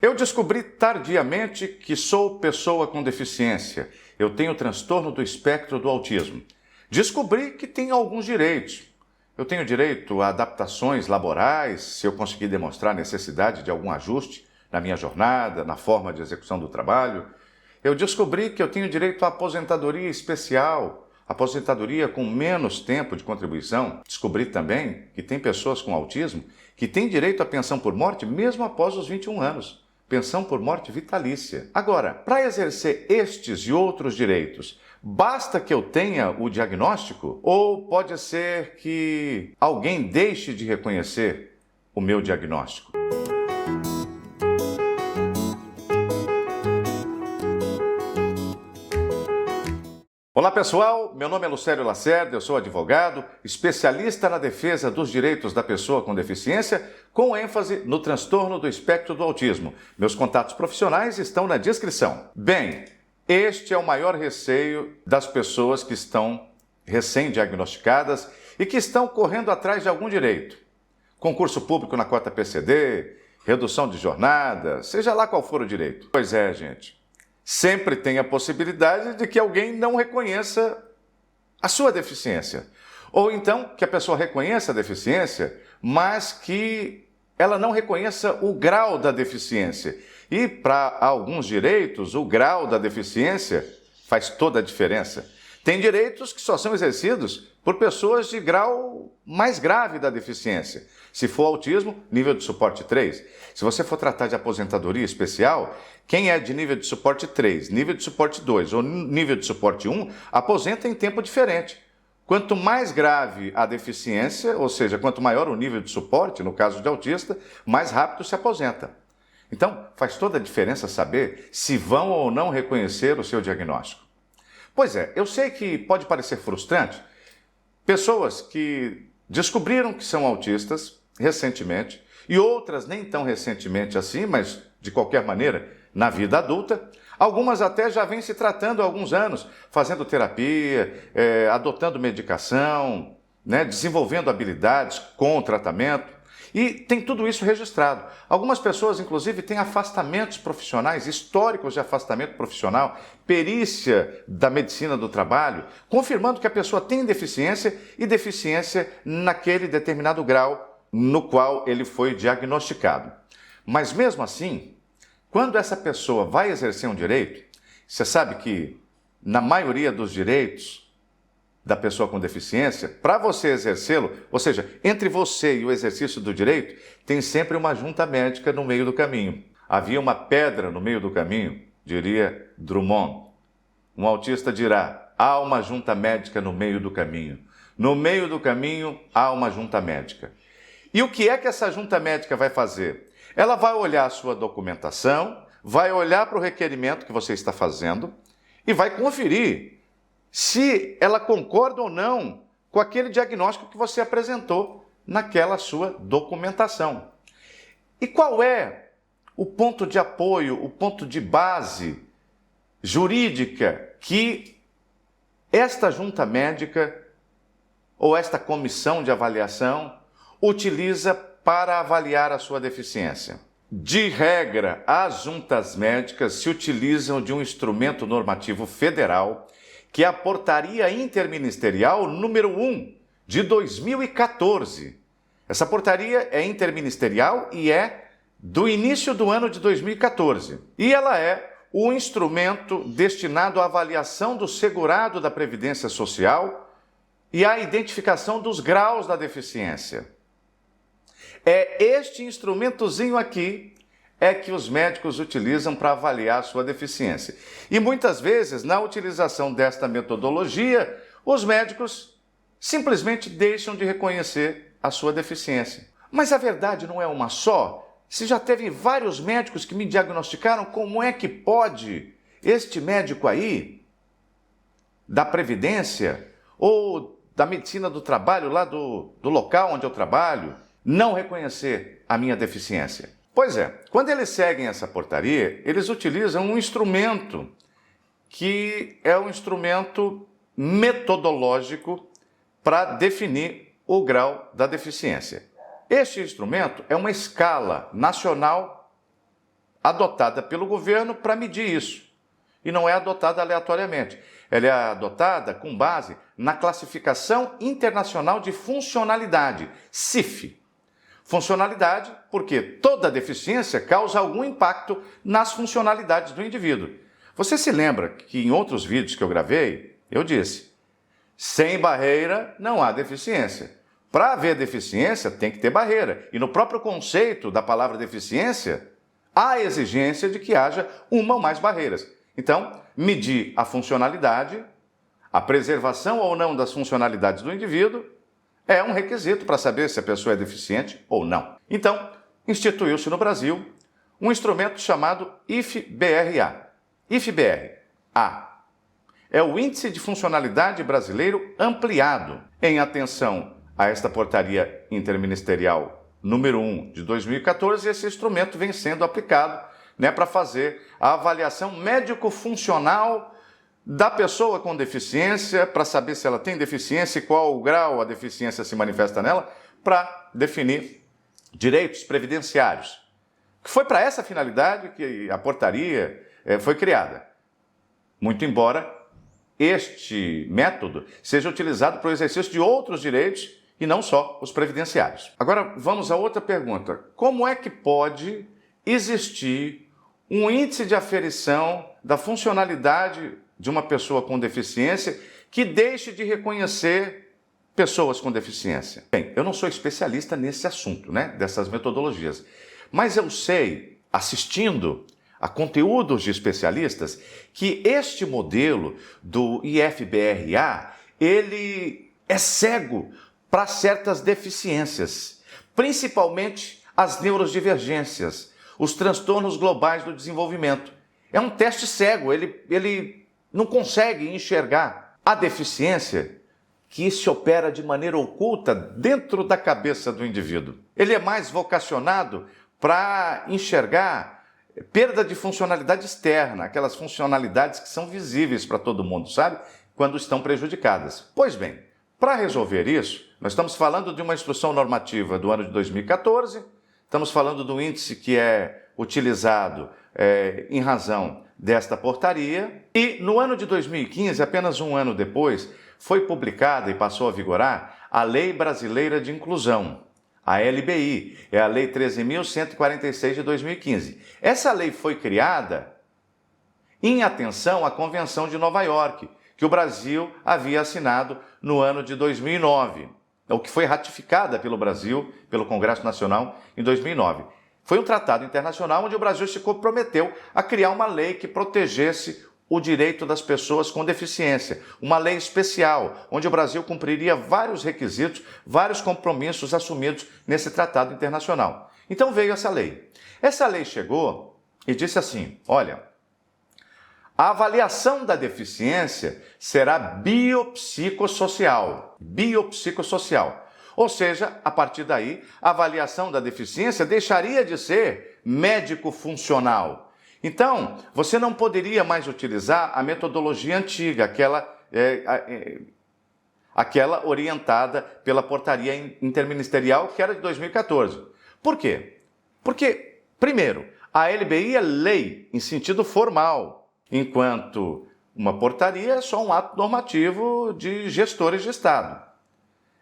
Eu descobri tardiamente que sou pessoa com deficiência. Eu tenho transtorno do espectro do autismo. Descobri que tenho alguns direitos. Eu tenho direito a adaptações laborais, se eu conseguir demonstrar necessidade de algum ajuste na minha jornada, na forma de execução do trabalho. Eu descobri que eu tenho direito à aposentadoria especial, aposentadoria com menos tempo de contribuição. Descobri também que tem pessoas com autismo que têm direito à pensão por morte mesmo após os 21 anos. Pensão por morte vitalícia. Agora, para exercer estes e outros direitos, basta que eu tenha o diagnóstico? Ou pode ser que alguém deixe de reconhecer o meu diagnóstico? Olá pessoal, meu nome é Lucélio Lacerda, eu sou advogado, especialista na defesa dos direitos da pessoa com deficiência, com ênfase no transtorno do espectro do autismo. Meus contatos profissionais estão na descrição. Bem, este é o maior receio das pessoas que estão recém-diagnosticadas e que estão correndo atrás de algum direito. Concurso público na cota PCD, redução de jornada, seja lá qual for o direito. Pois é, gente. Sempre tem a possibilidade de que alguém não reconheça a sua deficiência. Ou então que a pessoa reconheça a deficiência, mas que ela não reconheça o grau da deficiência. E para alguns direitos, o grau da deficiência faz toda a diferença. Tem direitos que só são exercidos por pessoas de grau mais grave da deficiência. Se for autismo, nível de suporte 3. Se você for tratar de aposentadoria especial, quem é de nível de suporte 3, nível de suporte 2 ou nível de suporte 1, aposenta em tempo diferente. Quanto mais grave a deficiência, ou seja, quanto maior o nível de suporte, no caso de autista, mais rápido se aposenta. Então, faz toda a diferença saber se vão ou não reconhecer o seu diagnóstico. Pois é, eu sei que pode parecer frustrante. Pessoas que descobriram que são autistas recentemente, e outras nem tão recentemente assim, mas de qualquer maneira, na vida adulta, algumas até já vêm se tratando há alguns anos, fazendo terapia, adotando medicação, desenvolvendo habilidades com o tratamento. E tem tudo isso registrado. Algumas pessoas, inclusive, têm afastamentos profissionais, históricos de afastamento profissional, perícia da medicina do trabalho, confirmando que a pessoa tem deficiência e deficiência naquele determinado grau no qual ele foi diagnosticado. Mas mesmo assim, quando essa pessoa vai exercer um direito, você sabe que na maioria dos direitos da pessoa com deficiência, para você exercê-lo, ou seja, entre você e o exercício do direito, tem sempre uma junta médica no meio do caminho. Havia uma pedra no meio do caminho, diria Drummond. Um autista dirá, há uma junta médica no meio do caminho. No meio do caminho, há uma junta médica. E o que é que essa junta médica vai fazer? Ela vai olhar a sua documentação, vai olhar para o requerimento que você está fazendo e vai conferir se ela concorda ou não com aquele diagnóstico que você apresentou naquela sua documentação. E qual é o ponto de apoio, o ponto de base jurídica que esta junta médica ou esta comissão de avaliação utiliza para avaliar a sua deficiência? De regra, as juntas médicas se utilizam de um instrumento normativo federal, que é a Portaria Interministerial número 1 de 2014. Essa portaria é interministerial e é do início do ano de 2014. E ela é o instrumento destinado à avaliação do segurado da Previdência Social e à identificação dos graus da deficiência. É este instrumentozinho aqui que os médicos utilizam para avaliar a sua deficiência. E muitas vezes, na utilização desta metodologia, os médicos simplesmente deixam de reconhecer a sua deficiência. Mas a verdade não é uma só. Se já teve vários médicos que me diagnosticaram, como é que pode este médico aí, da Previdência, ou da medicina do trabalho, lá do local onde eu trabalho, não reconhecer a minha deficiência? Pois é, quando eles seguem essa portaria, eles utilizam um instrumento que é um instrumento metodológico para definir o grau da deficiência. Este instrumento é uma escala nacional adotada pelo governo para medir isso. E não é adotada aleatoriamente. Ela é adotada com base na Classificação Internacional de Funcionalidade, CIF. Funcionalidade porque toda deficiência causa algum impacto nas funcionalidades do indivíduo. Você se lembra que em outros vídeos que eu gravei, eu disse, sem barreira não há deficiência. Para haver deficiência tem que ter barreira. E no próprio conceito da palavra deficiência, há a exigência de que haja uma ou mais barreiras. Então, medir a funcionalidade, a preservação ou não das funcionalidades do indivíduo, é um requisito para saber se a pessoa é deficiente ou não. Então, instituiu-se no Brasil um instrumento chamado IFBRA. IFBR-A é o Índice de Funcionalidade Brasileiro Ampliado. Em atenção a esta portaria interministerial número 1 de 2014, esse instrumento vem sendo aplicado para fazer a avaliação médico-funcional da pessoa com deficiência, para saber se ela tem deficiência e qual o grau a deficiência se manifesta nela, para definir direitos previdenciários. Foi para essa finalidade que a portaria foi criada. Muito embora este método seja utilizado para o exercício de outros direitos e não só os previdenciários. Agora, vamos a outra pergunta. Como é que pode existir um índice de aferição da funcionalidade de uma pessoa com deficiência que deixe de reconhecer pessoas com deficiência? Bem, eu não sou especialista nesse assunto, dessas metodologias, mas eu sei, assistindo a conteúdos de especialistas, que este modelo do IFBRA, ele é cego para certas deficiências, principalmente as neurodivergências, os transtornos globais do desenvolvimento. É um teste cego, ele não consegue enxergar a deficiência que se opera de maneira oculta dentro da cabeça do indivíduo. Ele é mais vocacionado para enxergar perda de funcionalidade externa, aquelas funcionalidades que são visíveis para todo mundo, sabe? Quando estão prejudicadas. Pois bem, para resolver isso, nós estamos falando de uma instrução normativa do ano de 2014, estamos falando do índice que é utilizado em razão desta portaria, e no ano de 2015, apenas um ano depois, foi publicada e passou a vigorar a Lei Brasileira de Inclusão, a LBI, é a Lei 13.146 de 2015. Essa lei foi criada em atenção à Convenção de Nova York, que o Brasil havia assinado no ano de 2009, o que foi ratificada pelo Brasil, pelo Congresso Nacional, em 2009. Foi um tratado internacional onde o Brasil se comprometeu a criar uma lei que protegesse o direito das pessoas com deficiência, uma lei especial, onde o Brasil cumpriria vários requisitos, vários compromissos assumidos nesse tratado internacional. Então veio essa lei. Essa lei chegou e disse assim, olha, a avaliação da deficiência será biopsicossocial. Biopsicossocial. Ou seja, a partir daí, a avaliação da deficiência deixaria de ser médico-funcional. Então, você não poderia mais utilizar a metodologia antiga, aquela orientada pela portaria interministerial, que era de 2014. Por quê? Porque, primeiro, a LBI é lei em sentido formal, enquanto uma portaria é só um ato normativo de gestores de Estado.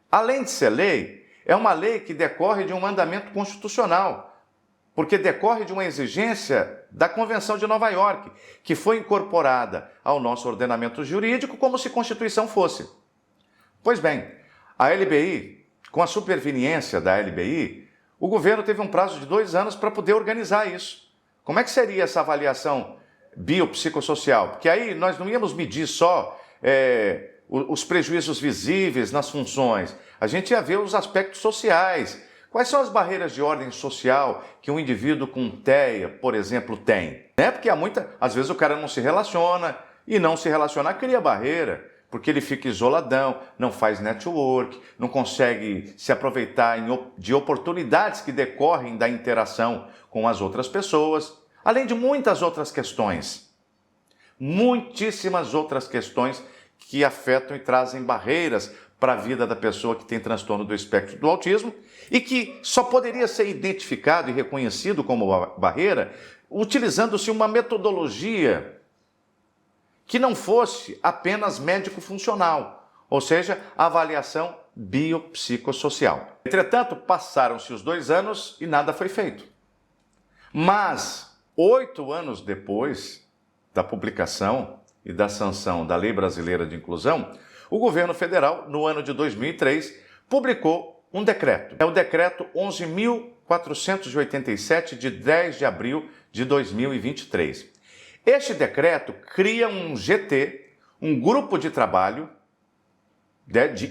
Além de ser lei, é uma lei que decorre de um mandamento constitucional, porque decorre de uma exigência da Convenção de Nova York, que foi incorporada ao nosso ordenamento jurídico como se Constituição fosse. Pois bem, a LBI, com a superveniência da LBI, o governo teve um prazo de 2 anos para poder organizar isso. Como é que seria essa avaliação biopsicossocial? Porque aí nós não íamos medir só os prejuízos visíveis nas funções, a gente ia ver os aspectos sociais. Quais são as barreiras de ordem social que um indivíduo com TEA, por exemplo, tem? Porque às vezes o cara não se relaciona, e não se relacionar cria barreira, porque ele fica isoladão, não faz network, não consegue se aproveitar de oportunidades que decorrem da interação com as outras pessoas, além de muitas outras questões. Muitíssimas outras questões que afetam e trazem barreiras para a vida da pessoa que tem transtorno do espectro do autismo e que só poderia ser identificado e reconhecido como barreira utilizando-se uma metodologia que não fosse apenas médico-funcional, ou seja, avaliação biopsicossocial. Entretanto, passaram-se os 2 anos e nada foi feito. Mas, 8 anos depois da publicação e da sanção da Lei Brasileira de Inclusão, o governo federal, no ano de 2003, publicou um decreto. É o decreto 11.487, de 10 de abril de 2023. Este decreto cria um GT, um grupo de trabalho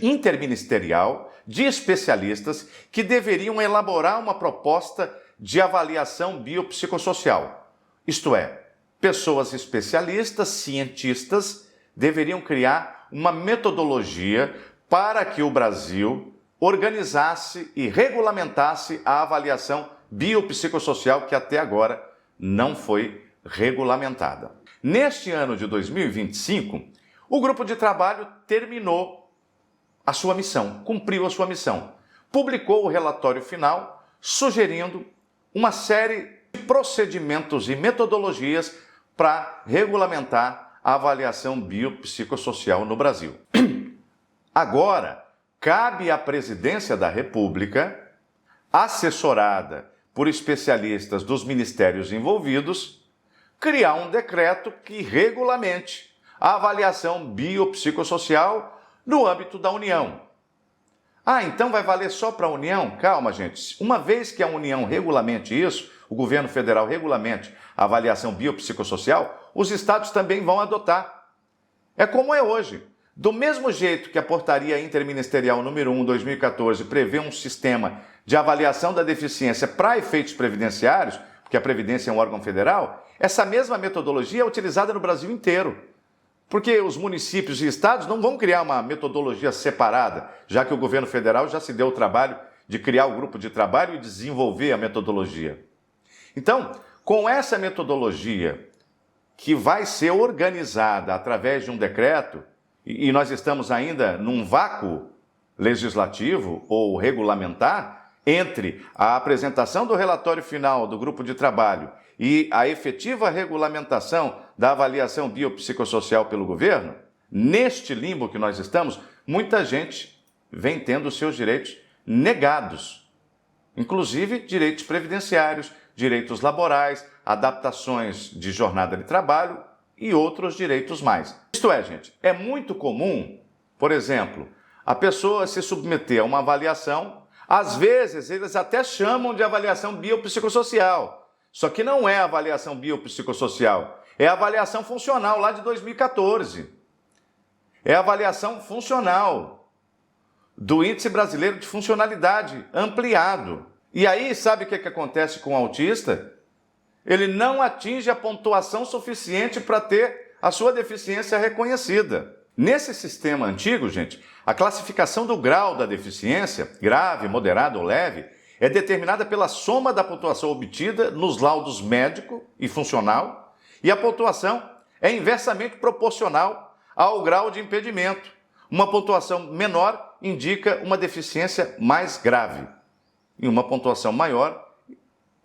interministerial de especialistas que deveriam elaborar uma proposta de avaliação biopsicossocial. Isto é, pessoas especialistas, cientistas, deveriam criar uma metodologia para que o Brasil organizasse e regulamentasse a avaliação biopsicossocial que até agora não foi regulamentada. Neste ano de 2025, o grupo de trabalho terminou a sua missão, cumpriu a sua missão. Publicou o relatório final, sugerindo uma série de procedimentos e metodologias para regulamentar a avaliação biopsicossocial no Brasil. Agora, cabe à Presidência da República, assessorada por especialistas dos ministérios envolvidos, criar um decreto que regulamente a avaliação biopsicossocial no âmbito da União. Ah, então vai valer só para a União? Calma, gente. Uma vez que a União regulamente isso, o governo federal regulamente a avaliação biopsicossocial, os estados também vão adotar. É como é hoje. Do mesmo jeito que a Portaria Interministerial número 1/2014 prevê um sistema de avaliação da deficiência para efeitos previdenciários, porque a Previdência é um órgão federal, essa mesma metodologia é utilizada no Brasil inteiro. Porque os municípios e estados não vão criar uma metodologia separada, já que o governo federal já se deu o trabalho de criar o grupo de trabalho e desenvolver a metodologia. Então, com essa metodologia que vai ser organizada através de um decreto, e nós estamos ainda num vácuo legislativo ou regulamentar entre a apresentação do relatório final do grupo de trabalho e a efetiva regulamentação da avaliação biopsicossocial pelo governo, neste limbo que nós estamos, muita gente vem tendo seus direitos negados, inclusive direitos previdenciários, direitos laborais, adaptações de jornada de trabalho e outros direitos mais. Isto é, gente, é muito comum, por exemplo, a pessoa se submeter a uma avaliação, às vezes eles até chamam de avaliação biopsicossocial, só que não é avaliação biopsicossocial, é avaliação funcional lá de 2014. É avaliação funcional do Índice Brasileiro de Funcionalidade ampliado. E aí, sabe o que acontece com o autista? Ele não atinge a pontuação suficiente para ter a sua deficiência reconhecida. Nesse sistema antigo, gente, a classificação do grau da deficiência, grave, moderado ou leve, é determinada pela soma da pontuação obtida nos laudos médico e funcional, e a pontuação é inversamente proporcional ao grau de impedimento. Uma pontuação menor indica uma deficiência mais grave, e uma pontuação maior,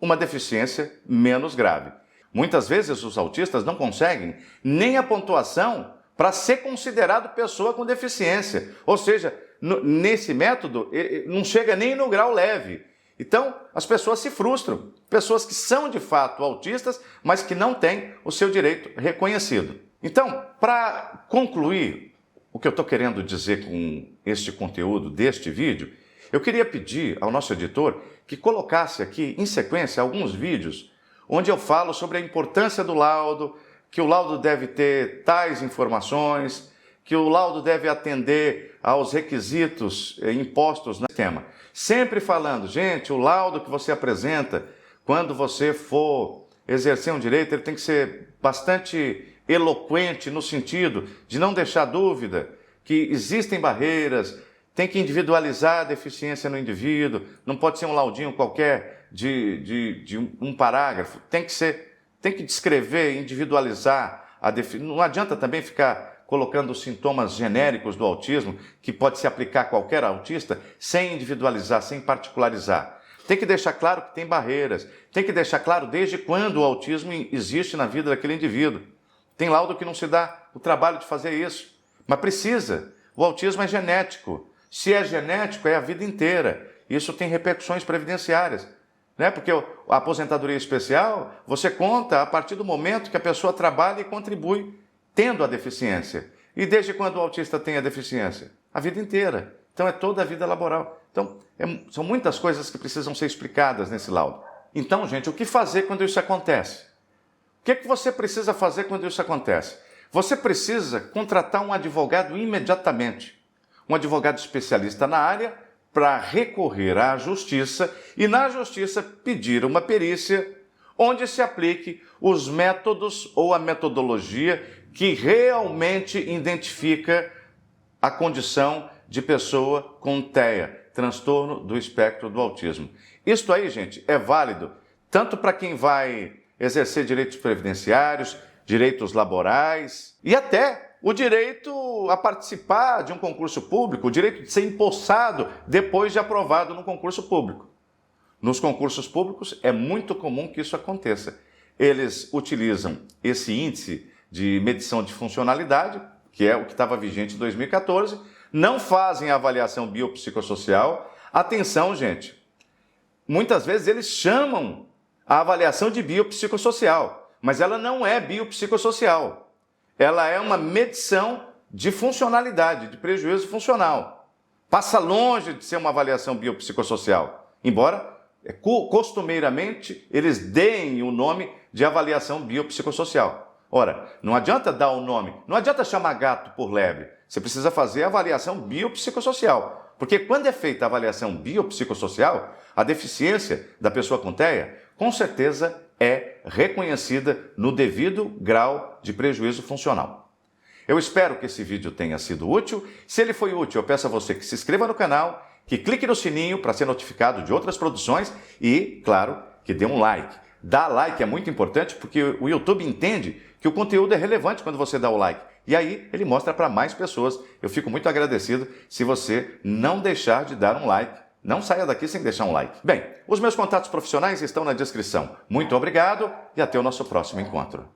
uma deficiência menos grave. Muitas vezes os autistas não conseguem nem a pontuação para ser considerado pessoa com deficiência. Ou seja, nesse método não chega nem no grau leve. Então, as pessoas se frustram. Pessoas que são de fato autistas, mas que não têm o seu direito reconhecido. Então, para concluir o que eu estou querendo dizer com este conteúdo deste vídeo, eu queria pedir ao nosso editor que colocasse aqui em sequência alguns vídeos onde eu falo sobre a importância do laudo, que o laudo deve ter tais informações, que o laudo deve atender aos requisitos impostos no sistema. Sempre falando, gente, o laudo que você apresenta quando você for exercer um direito, ele tem que ser bastante eloquente no sentido de não deixar dúvida que existem barreiras, tem que individualizar a deficiência no indivíduo, não pode ser um laudinho qualquer de um parágrafo, tem que descrever, individualizar a deficiência. Não adianta também ficar colocando os sintomas genéricos do autismo, que pode se aplicar a qualquer autista, sem individualizar, sem particularizar. Tem que deixar claro que tem barreiras, tem que deixar claro desde quando o autismo existe na vida daquele indivíduo. Tem laudo que não se dá o trabalho de fazer isso, mas precisa. O autismo é genético. Se é genético, é a vida inteira. Isso tem repercussões previdenciárias, né? Porque a aposentadoria especial, você conta a partir do momento que a pessoa trabalha e contribui tendo a deficiência. E desde quando o autista tem a deficiência? A vida inteira. Então é toda a vida laboral. Então, são muitas coisas que precisam ser explicadas nesse laudo. Então, gente, o que fazer quando isso acontece? O que você precisa fazer quando isso acontece? Você precisa contratar um advogado imediatamente. Um advogado especialista na área para recorrer à justiça e na justiça pedir uma perícia onde se aplique os métodos ou a metodologia que realmente identifica a condição de pessoa com TEA, transtorno do espectro do autismo. Isto aí, gente, é válido tanto para quem vai exercer direitos previdenciários, direitos laborais e até o direito a participar de um concurso público, o direito de ser empossado depois de aprovado no concurso público. Nos concursos públicos é muito comum que isso aconteça. Eles utilizam esse índice de medição de funcionalidade, que é o que estava vigente em 2014, não fazem a avaliação biopsicossocial. Atenção, gente, muitas vezes eles chamam a avaliação de biopsicossocial, mas ela não é biopsicossocial. Ela é uma medição de funcionalidade, de prejuízo funcional. Passa longe de ser uma avaliação biopsicossocial, embora costumeiramente eles deem o nome de avaliação biopsicossocial. Ora, não adianta dar o nome, não adianta chamar gato por lebre, você precisa fazer a avaliação biopsicossocial, porque quando é feita a avaliação biopsicossocial, a deficiência da pessoa com TEA, com certeza é reconhecida no devido grau de prejuízo funcional. Eu espero que esse vídeo tenha sido útil. Se ele foi útil, eu peço a você que se inscreva no canal, que clique no sininho para ser notificado de outras produções e, claro, que dê um like. Dar like é muito importante porque o YouTube entende que o conteúdo é relevante quando você dá o like. E aí ele mostra para mais pessoas. Eu fico muito agradecido se você não deixar de dar um like. Não saia daqui sem deixar um like. Bem, os meus contatos profissionais estão na descrição. Muito obrigado e até o nosso próximo encontro.